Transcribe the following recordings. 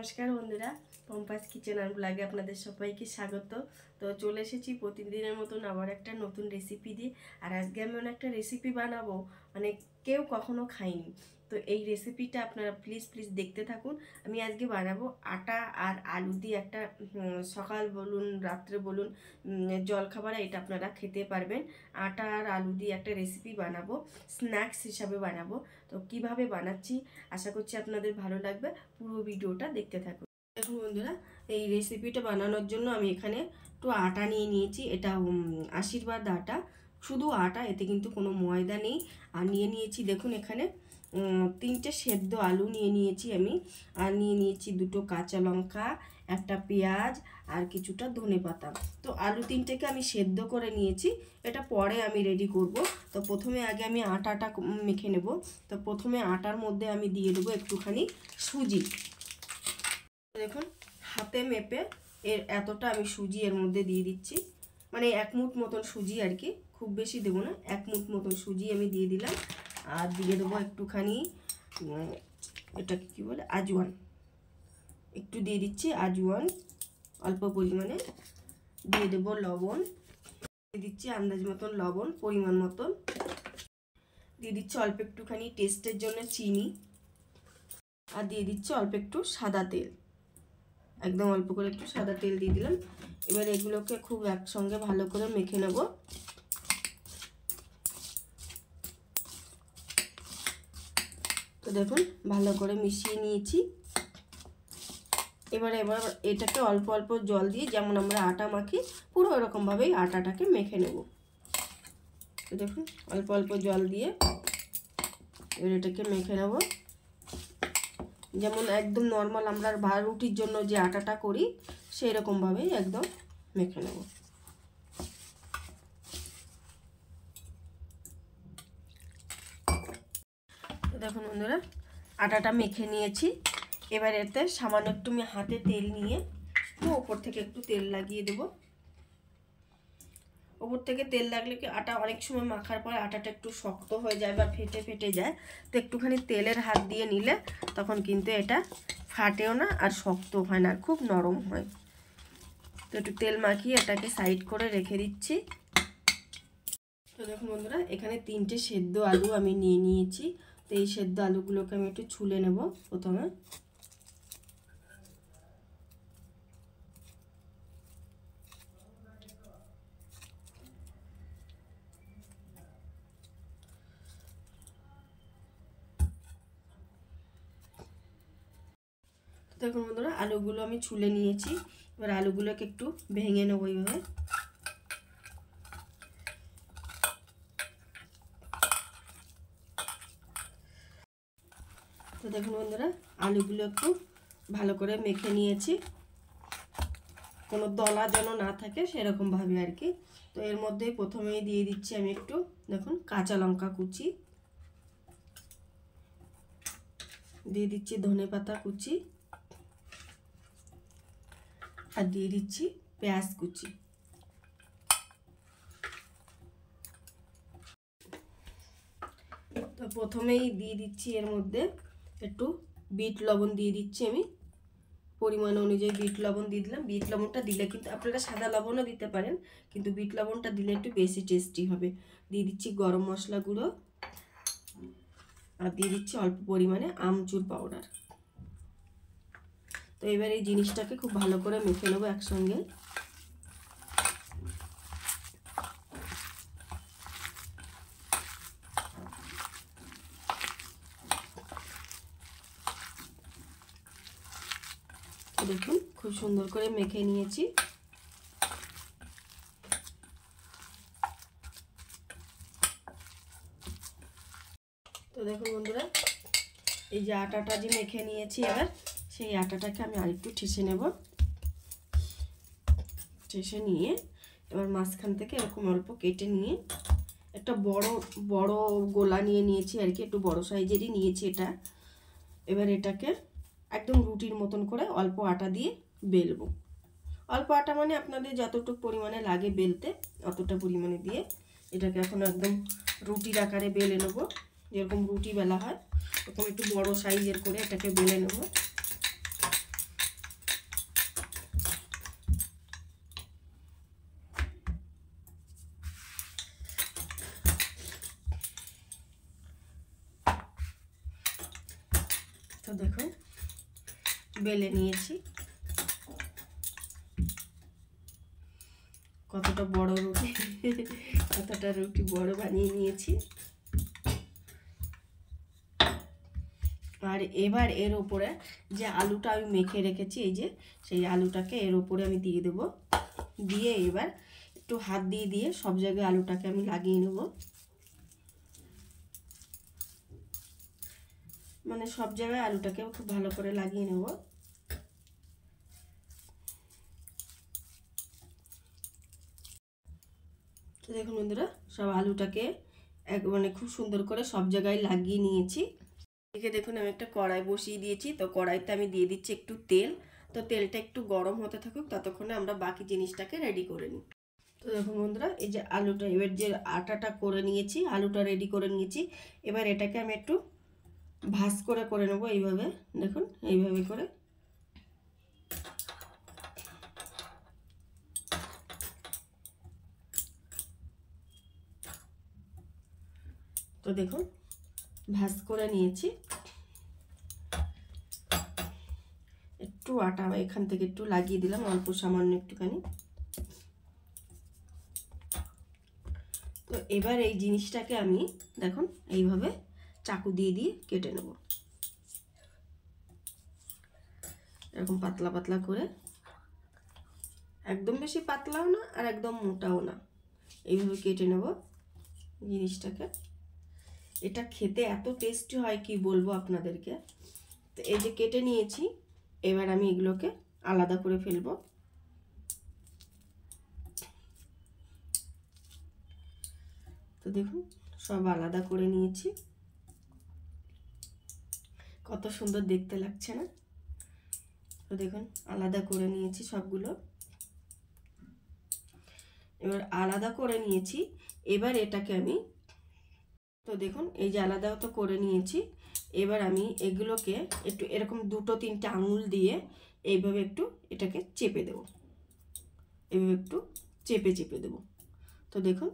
নমস্কার বন্ধুরা, পম্পাস কিচেন আর ব্লগে আপনাদের সবাইকে স্বাগত। তো চলে এসেছি প্রতিদিনের মতন আবার একটা নতুন রেসিপি দিয়ে। আর আজকে আমি একটা রেসিপি বানাবো, মানে কেউ কখনো খায়নি। তো এই রেসিপিটা আপনারা প্লিজ দেখতে থাকুন। আমি আজকে বানাবো আটা আর আলু দিয়ে একটা সকাল বলুন রাত্রে বলুন জলখাবার এটা আপনারা খেতে পারবেন। আটা আর আলু দিয়ে একটা রেসিপি বানাবো, স্ন্যাক্স হিসাবে বানাবো। তো কিভাবে বানাচ্ছি আশা করছি আপনাদের ভালো লাগবে, পুরো ভিডিওটা দেখতে থাকুন। দেখুন বন্ধুরা, এই রেসিপিটা বানানোর জন্য আমি এখানে একটু আটা নিয়ে নিয়েছি। এটা আশীর্বাদ আটা, শুধু আটা, এতে কিন্তু কোনো ময়দা নেই। আর নিয়ে নিয়েছি দেখুন এখানে 3টে সেদ্ধ আলু নিয়ে নিয়েছি আমি। আর নিয়ে নিয়েছি 2টো কাঁচা লঙ্কা, একটা পেঁয়াজ আর কিছুটা ধনেপাতা। তো আলু 3টেকে আমি সেদ্ধ করে নিয়েছি, এটা পরে আমি রেডি করব। তো প্রথমে আগে আমি আটাটা মেখে নেব। তো প্রথমে আটার মধ্যে আমি দিয়ে দেবো একটুখানি সুজি। দেখুন হাতে মেপে এতটা আমি সুজি এর মধ্যে দিয়ে দিচ্ছি, মানে 1 মুঠ মতন সুজি আর কি, খুব বেশি দেবো না, 1 মুঠ মতন সুজি আমি দিয়ে দিলাম। আর দিয়ে দেবো একটুখানি এটা কি বলে আজওয়ান, একটু দিয়ে দিচ্ছি আজওয়ান অল্প পরিমাণে। দিয়ে দেবো লবণ, দিয়ে দিচ্ছি আন্দাজ মতন লবণ, পরিমাণ মতন। দিয়ে দিচ্ছি অল্প একটুখানি টেস্টের জন্য চিনি। আর দিয়ে দিচ্ছি অল্প একটু সাদা তেল, একদম অল্প করে একটু সাদা তেল দিয়ে দিলাম। এবার এগুলোকে খুব একসঙ্গে ভালো করে মেখে নেব। তো দেখুন ভালো করে মিশিয়ে নিয়েছি। এবার এটাকে অল্প অল্প জল দিয়ে, যেমন আমরা আটা মাখি পুরো এরকমভাবেই আটাটাকে মেখে নেব। তো দেখুন অল্প অল্প জল দিয়ে এবার এটাকে মেখে নেব, যেমন একদম নর্মাল আমরা রুটির জন্য যে আটাটা করি সেই রকমভাবেই একদম মেখে নেব। তো দেখুন বন্ধুরা, আটাটা মেখে নিয়েছি। এবার এতে সামান্য একটু আমি হাতে তেল নিয়ে ওপর থেকে একটু তেল লাগিয়ে দেব। ওপর থেকে তেল লাগলে কি আটা অনেক সময় মাখার পরে আটাটা একটু শক্ত হয়ে যায় বা ফেটে যায়। তো একটুখানি তেলের হাত দিয়ে নিলে তখন কিন্তু এটা ফাটেও না আর শক্ত হয় না, খুব নরম হয়। তো একটু তেল মাখিয়ে এটাকে সাইড করে রেখে দিচ্ছি। তো দেখুন বন্ধুরা, এখানে 3টে সেদ্ধ আলু আমি নিয়ে নিয়েছি। তো এই সেদ্ধ আলুগুলোকে আমি একটু ছুলে নেব প্রথমে। দেখুন বন্ধুরা, আলুগুলো আমি ছুলে নিয়েছি। এবার আলুগুলোকে একটু ভেঙে নেবো এইভাবে। তো দেখুন বন্ধুরা, আলুগুলো একটু ভালো করে মেখে নিয়েছি, কোনো দলা যেন না থাকে সেরকমভাবে আর কি। তো এর মধ্যে প্রথমেই দিয়ে দিচ্ছি আমি একটু দেখুন কাঁচা লঙ্কা কুচি, দিয়ে দিচ্ছি ধনেপাতা কুচি, আর দিয়ে দিচ্ছি পেঁয়াজ কুচি। তো প্রথমেই দিয়ে দিচ্ছি এর মধ্যে একটু বিট লবণ দিয়ে দিচ্ছি আমি, পরিমাণ অনুযায়ী বিট লবণ দিয়ে দিলাম। বিট লবণটা দিলে কিন্তু আপনারা সাদা লবণও দিতে পারেন, কিন্তু বিট লবণটা দিলে একটু বেশি টেস্টি হবে। দিয়ে দিচ্ছি গরম মশলা গুঁড়ো, আর দিয়ে দিচ্ছি অল্প পরিমাণে আমচুর পাউডার। তো এবার এই জিনিসটাকে খুব ভালো করে মেখে নেবো একসঙ্গে। দেখুন খুব সুন্দর করে মেখে নিয়েছি। তো দেখুন বন্ধুরা, এই যে আটাটা যে মেখে নিয়েছি, এবার সেই আটাটাকে আমি আরেকটু ঠেসে নেব। ঠেসে নিয়ে এবার মাঝখান থেকে এরকম অল্প কেটে নিয়ে একটা বড় গোলা নিয়ে নিয়েছি আর কি, একটু বড় সাইজেরই নিয়েছি এটা। এবার এটাকে একদম রুটির মতন করে অল্প আটা দিয়ে বেলবো। অল্প আটা মানে আপনাদের যতটুকু পরিমাণে লাগে বেলতে অতটা পরিমাণে দিয়ে এটাকে এখন একদম রুটির আকারে বেলে নেব, যেরকম রুটি বেলা হয় এরকম একটু বড় সাইজের করে এটাকে বেলে নেব। দেখুন বেলে নিয়েছি, কতটা বড় রুটি কতটা রুটি বড় বানিয়ে নিয়েছি। আর এবার এর উপরে যে আলুটা আমি মেখে রেখেছি, এই যে সেই আলুটাকে এর উপরে আমি দিয়ে দেব। দিয়ে এবার একটু হাত দিয়ে দিয়ে সব জায়গায় আলুটাকে আমি লাগিয়ে নেব, মানে সব জায়গায় আলুটাকে খুব ভালো করে লাগিয়ে নেব। তো দেখুন বন্ধুরা, সব আলুটাকে মানে খুব সুন্দর করে সব জায়গায় লাগিয়ে নিয়েছি। এদিকে দেখুন আমি একটা কড়াই বসিয়ে দিয়েছি, তো কড়াইতে আমি দিয়ে দিচ্ছি একটু তেল। তো তেলটা একটু গরম হতে থাকুক, ততক্ষণে আমরা বাকি জিনিসটাকে রেডি করে নিই। তো দেখুন বন্ধুরা, এই যে আলুটা, এবার যে আটাটা করে নিয়েছি, আলুটা রেডি করে নিয়েছি, এবার এটাকে আমি একটু ভাঁজ করে নেবো এইভাবে। দেখুন এইভাবে করে তো দেখুন ভাঁজ করে নিয়েছি। একটু আটা এখান থেকে একটু লাগিয়ে দিলাম, অল্প সামান্য একটুখানি। তো এবার এই জিনিসটাকে আমি দেখুন এইভাবে চাকু দিয়ে দিয়ে কেটে নেব, এরকম পাতলা পাতলা করে, একদম বেশি পাতলাও না আর একদম মোটাও না, এইভাবে কেটে নেব জিনিসটাকে। এটা খেতে এত টেস্টি হয় কি বলবো আপনাদেরকে। তো এই যে কেটে নিয়েছি, এবার আমি এগুলোকে আলাদা করে ফেলবো। তো দেখুন সব আলাদা করে নিয়েছি, কত সুন্দর দেখতে লাগছে না? তো দেখুন আলাদা করে নিয়েছি সবগুলো। এবার আলাদা করে নিয়েছি, এবার এটাকে আমি, তো দেখুন এই যে আলাদা তো করে নিয়েছি, এবার আমি এগুলোকে একটু এরকম দুটো তিনটে আঙুল দিয়ে এইভাবে একটু এটাকে চেপে দেব, এইভাবে একটু চেপে চেপে দেব। তো দেখুন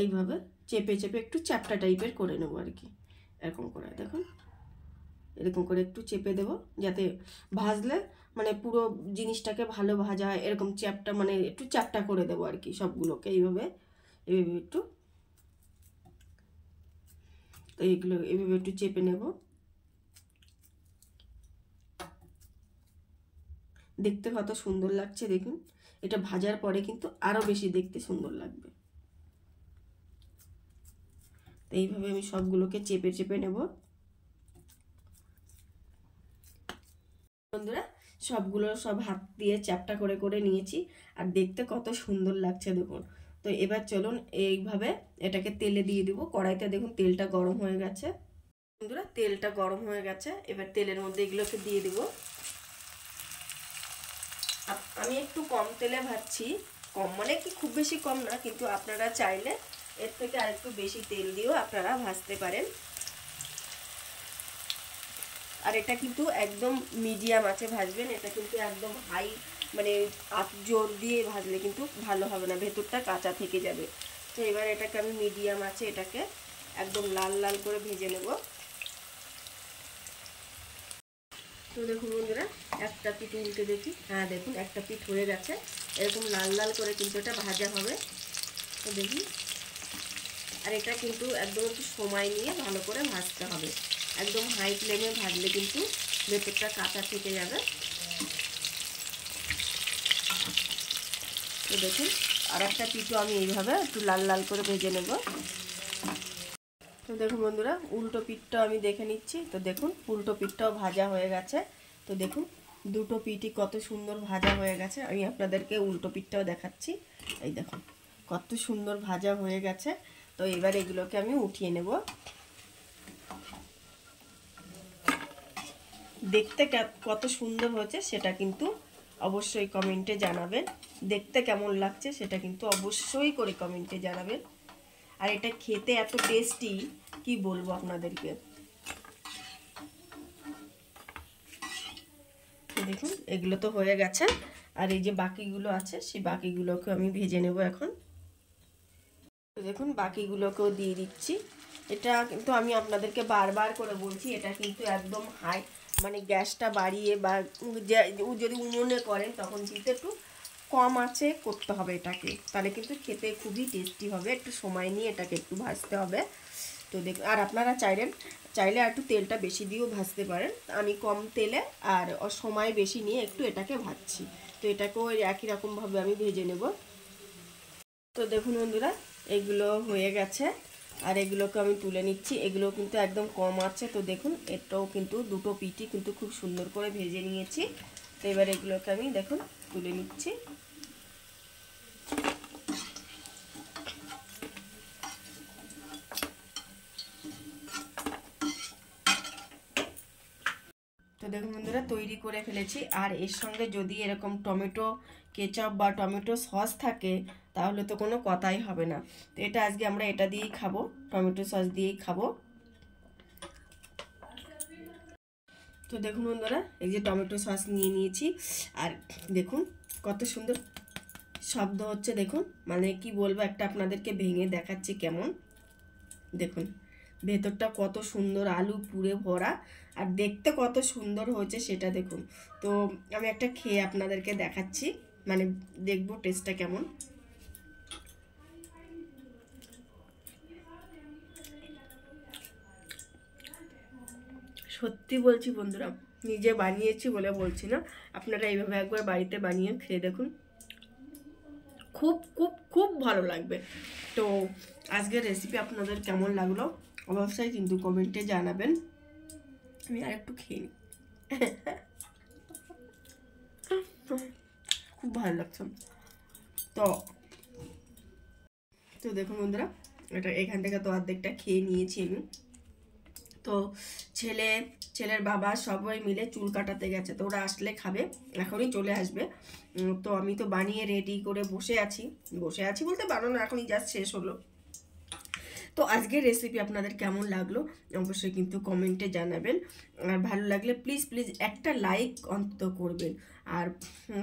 এইভাবে চেপে চেপে একটু চ্যাপটা টাইপের করে নেবো আর কি, এরকম করে দেখুন, এরকম করে একটু চেপে দেব, যাতে ভাজলে মানে পুরো জিনিসটাকে ভালো ভাজা হয়, এরকম চ্যাপটা মানে একটু চ্যাপটা করে দেবো আর কি সবগুলোকে এইভাবে এইভাবে একটু। তো এইগুলো এইভাবে একটু চেপে নেব, দেখতে কত সুন্দর লাগছে দেখুন। এটা ভাজার পরে কিন্তু আরো বেশি দেখতে সুন্দর লাগবে। তো এইভাবে আমি সবগুলোকে চেপে চেপে নেব। বন্ধুরা সবগুলো সব হাত দিয়ে চ্যাপটা করে করে নিয়েছি, আর দেখতে কত সুন্দর লাগছে দেখুন। তো এবার চলুন এইভাবে এটাকে তেলে দিয়ে দিব। কড়াইতে দেখুন তেলটা গরম হয়ে গেছে। বন্ধুরা তেলটা গরম হয়ে গেছে, এবার তেলের মধ্যে এগুলোকে দিয়ে দিব। আমি একটু কম তেলে ভাজছি, কম মানে কি খুব বেশি কম না, কিন্তু আপনারা চাইলে এর থেকে আরেকটু বেশি তেল দিয়েও আপনারা ভাজতে পারেন। আর এটা কিন্তু একদম মিডিয়াম আঁচে ভাজবেন, এটা কিন্তু একদম হাই মানে জোর দিয়ে ভাজলে কিন্তু ভালো হবে না, ভেতরটা কাঁচা থেকে যাবে। তো এবার এটাকে আমি মিডিয়াম আঁচে এটাকে একদম লাল লাল করে ভেজে নেব। তো দেখুন বন্ধুরা একটা পিঠ উল্টে দেখি, হ্যাঁ দেখুন একটা পিঠ হয়ে গেছে, এরকম লাল লাল করে কিন্তু এটা ভাজা হবে। তো দেখি, আর এটা কিন্তু একদম একটু সময় নিয়ে ভালো করে ভাজতে হবে, একদম হাই ফ্লেমে ভাজলে কিন্তু ভেতরটা কাঁচা থেকে যাবে। তো দেখুন আর একটা পিঠও আমি এইভাবে একটু লাল লাল করে ভেজে নেব। তো দেখুন বন্ধুরা উল্টো পিঠটাও আমি দেখে নিচ্ছি। তো দেখুন উল্টো পিঠটাও ভাজা হয়ে গেছে। তো দেখুন দুটো পিঠই কত সুন্দর ভাজা হয়ে গেছে, আমি আপনাদেরকে উল্টো পিঠটাও দেখাচ্ছি। এই দেখুন কত সুন্দর ভাজা হয়ে গেছে। তো এবার এগুলোকে আমি উঠিয়ে নেব। দেখতে কত সুন্দর হয়েছে সেটা কিন্তু অবশ্যই কমেন্টে জানাবেন, দেখতে কেমন লাগছে সেটা কিন্তু অবশ্যই করে কমেন্টে জানাবেন। আর এটা খেতে এত টেস্টি কি বলবো আপনাদেরকে। দেখুন এগুলো তো হয়ে গেছে, আর এই যে বাকিগুলো আছে সেই বাকিগুলোকে আমি ভেজে নেব এখন। দেখুন বাকিগুলোকেও দিয়ে দিচ্ছি। এটা কিন্তু আমি আপনাদেরকে বারবার করে বলছি, এটা কিন্তু একদম হাই মানে গ্যাসটা বাড়িয়ে বা যদি উনুনে করেন তখন কিন্তু একটু কম আঁচে করতে হবে এটাকে, তাহলে কিন্তু খেতে খুবই টেস্টি হবে। একটু সময় নিয়ে এটাকে একটু ভাজতে হবে। তো দেখুন, আর আপনারা চাইলে একটু তেলটা বেশি দিয়েও ভাজতে পারেন। আমি কম তেলে আর সময় বেশি নিয়ে একটু এটাকে ভাজছি। তো এটাকেও একই রকমভাবে আমি ভেজে নেব। তো দেখুন বন্ধুরা, এগুলো হয়ে গেছে আর এগুলোকে আমি তুলে নিচ্ছি। এগুলো কিন্তু একদম কম আছে। তো দেখুন, এটাও কিন্তু দুটো পিঠই কিন্তু খুব সুন্দর করে ভেজে নিয়েছি। তো এবার এগুলোকে আমি দেখুন তুলে নিচ্ছি। তো দেখুন বন্ধুরা, তৈরি করে ফেলেছি। আর এর সঙ্গে যদি এরকম টমেটো কেচাপ বা টমেটো সস থাকে তাহলে তো কোনো কথাই হবে না। তো এটা আজকে আমরা এটা দিয়েই খাবো, টমেটো সস দিয়েই খাবো। তো দেখুন বন্ধুরা, এই যে টমেটো সস নিয়ে নিয়েছি আর দেখুন কত সুন্দর শব্দ হচ্ছে। দেখুন মানে কি বলবো, একটা আপনাদেরকে ভেঙে দেখাচ্ছি কেমন। দেখুন ভেতরটা কত সুন্দর আলু পুরে ভরা আর দেখতে কত সুন্দর হয়েছে সেটা দেখুন। তো আমি একটা খেয়ে আপনাদেরকে দেখাচ্ছি, মানে দেখবো টেস্টটা কেমন। সত্যি বলছি বন্ধুরা, নিজে বানিয়েছি বলে বলছি না, আপনারা এইভাবে একবার বাড়িতে বানিয়ে খেয়ে দেখুন, খুব খুব খুব ভালো লাগবে। তো আজকের রেসিপি আপনাদের কেমন লাগলো অবশ্যই কিন্তু কমেন্টে জানাবেন। আমি আর একটু খেয়ে নিই, খুব ভালো লাগছে। তো তো দেখুন বন্ধুরা, এটা এখান থেকে তো অর্ধেকটা খেয়ে নিয়েছি আমি। তো ছেলের বাবা সবাই মিলে চুল কাটাতে গেছে, তো ওরা আসলে খাবে, এখনই চলে আসবে। তো আমি তো বানিয়ে রেডি করে বসে আছি বলতে বানানো এখনই জাস্ট শেষ হলো। তো আজকের রেসিপি আপনাদের কেমন লাগলো অবশ্যই কিন্তু কমেন্টে জানাবেন। আর ভালো লাগলে প্লিজ একটা লাইক অন্তত করবেন। আর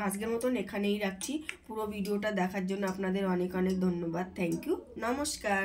আজকের মতন এখানেই রাখছি। পুরো ভিডিওটা দেখার জন্য আপনাদের অনেক অনেক ধন্যবাদ। থ্যাংক ইউ, নমস্কার।